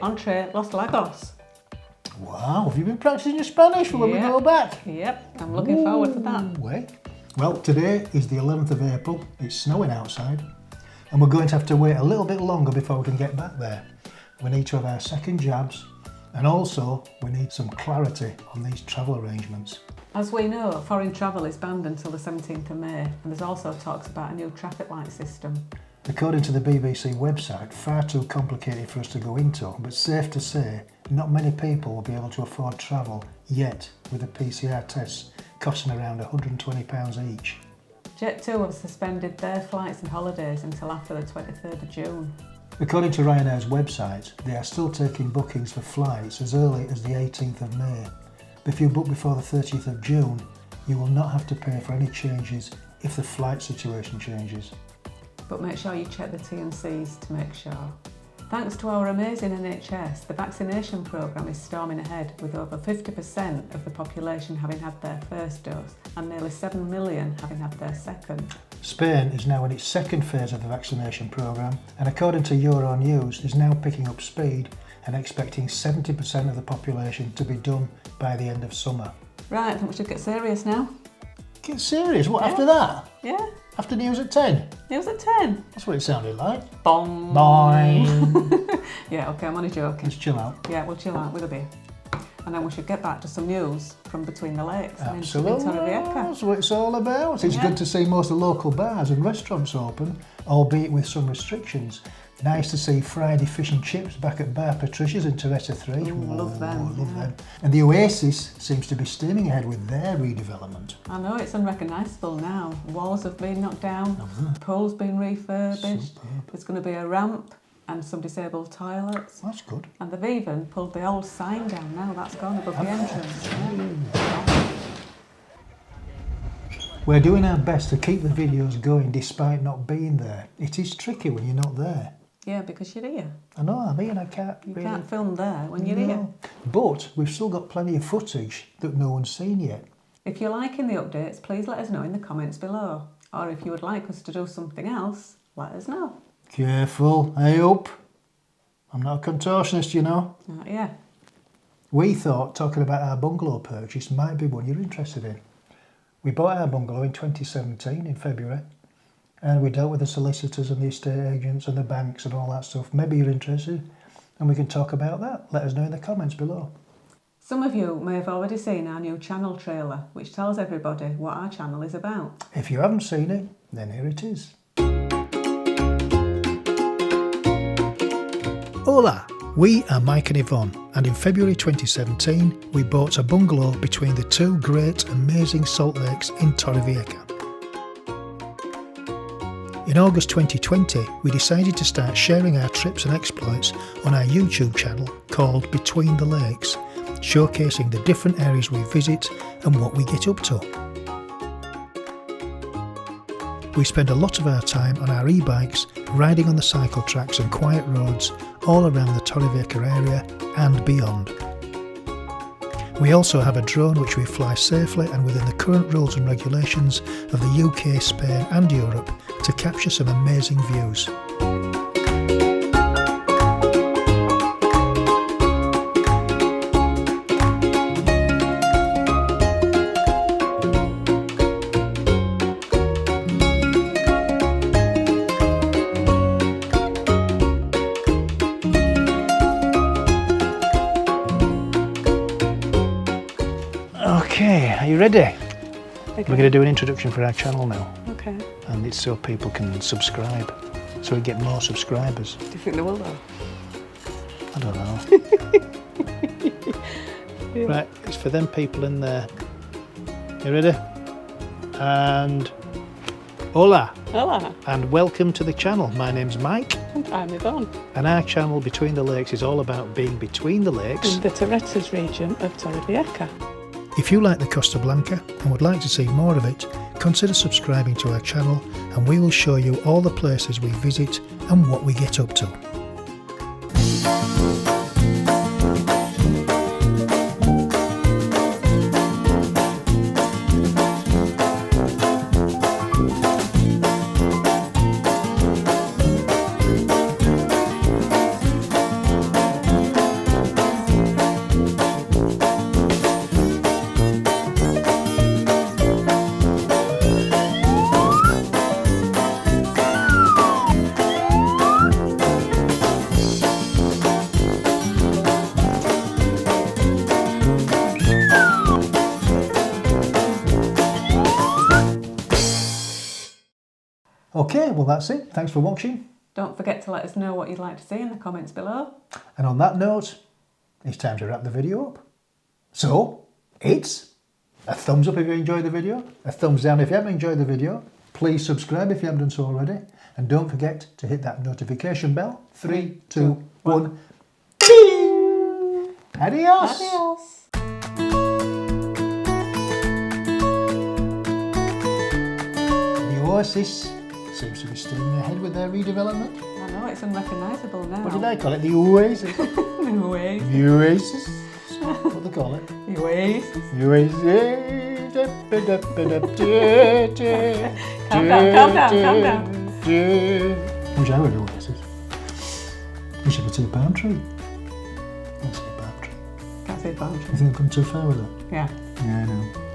Entre Los Lagos. Wow, have you been practicing your Spanish for when we go back? Yep, I'm looking forward to that. Well, today is the 11th of April, it's snowing outside, and we're going to have to wait a little bit longer before we can get back there. We need to have our second jabs, and also we need some clarity on these travel arrangements. As we know, foreign travel is banned until the 17th of May, and there's also talks about a new traffic light system. According to the BBC website, far too complicated for us to go into, but safe to say, not many people will be able to afford travel yet, with the PCR tests costing around £120 each. Jet2 have suspended their flights and holidays until after the 23rd of June. According to Ryanair's website, they are still taking bookings for flights as early as the 18th of May. But if you book before the 30th of June, you will not have to pay for any changes if the flight situation changes. But make sure you check the T&Cs to make sure. Thanks to our amazing NHS, the vaccination programme is storming ahead, with over 50% of the population having had their first dose and nearly 7 million having had their second. Spain is now in its second phase of the vaccination programme, and according to Euronews, is now picking up speed and expecting 70% of the population to be done by the end of summer. Right, I think we should get serious now. Get serious? What, after that? Yeah. After news at 10? News at 10. That's what it sounded like. Bong. Boing. Yeah, okay, I'm only joking. Let's chill out. Yeah, we'll chill out with a beer. And then we should get back to some news from between the lakes. Absolutely. In Torrevieja. That's what it's all about. It's good to see most of the local bars and restaurants open, albeit with some restrictions. Nice to see Friday fish and chips back at Bar Patricia's in Torreta 3. Love them. Love them. And the Oasis seems to be steaming ahead with their redevelopment. I know, it's unrecognisable now. Walls have been knocked down, poles been refurbished, there's going to be a ramp and some disabled toilets. That's good. And they've even pulled the old sign down now, that's gone above the entrance. We're doing our best to keep the videos going despite not being there. It is tricky when you're not there. Yeah, because you're here. I know, I can't You really... can't film there when you're here. But we've still got plenty of footage that no one's seen yet. If you're liking the updates, please let us know in the comments below. Or if you would like us to do something else, let us know. Careful, hey up. I'm not a contortionist, you know. Yeah. We thought talking about our bungalow purchase might be one you're interested in. We bought our bungalow in 2017 in February, and we dealt with the solicitors and the estate agents and the banks and all that stuff. Maybe you're interested and we can talk about that. Let us know in the comments below. Some of you may have already seen our new channel trailer, which tells everybody what our channel is about. If you haven't seen it, then here it is. Hola! We are Mike and Yvonne, and in February 2017 we bought a bungalow between the two great amazing salt lakes in Torrevieja. In August 2020 we decided to start sharing our trips and exploits on our YouTube channel called Between the Lakes, showcasing the different areas we visit and what we get up to. We spend a lot of our time on our e-bikes, riding on the cycle tracks and quiet roads all around the Torrevieja area and beyond. We also have a drone which we fly safely and within the current rules and regulations of the UK, Spain and Europe to capture some amazing views. Okay, are you ready? Okay. We're going to do an introduction for our channel now. Okay. And it's so people can subscribe, so we get more subscribers. Do you think they will though? I don't know. Yeah. Right, it's for them people in there. You ready? And hola! Hola! And welcome to the channel. My name's Mike. And I'm Yvonne. And our channel Between the Lakes is all about being between the lakes. In the Torretas region of Torrevieja. If you like the Costa Blanca and would like to see more of it, consider subscribing to our channel and we will show you all the places we visit and what we get up to. Okay, well that's it. Thanks for watching. Don't forget to let us know what you'd like to see in the comments below. And on that note, it's time to wrap the video up. So, it's a thumbs up if you enjoyed the video, a thumbs down if you haven't enjoyed the video. Please subscribe if you haven't done so already. And don't forget to hit that notification bell. 3, 2, 1. Ding! Adios! Adios! The Oasis seems to be steaming ahead with their redevelopment. I know, it's unrecognisable now. What did I call it? The Oasis? The Oasis. The Oasis? What do they call it? The Oasis. The Oasis. Calm down. Wish I were the Oasis. We should go to the palm tree. Can't see a palm tree. Can't see a palm tree. You think I've gone too far with that? Yeah. Yeah, I know.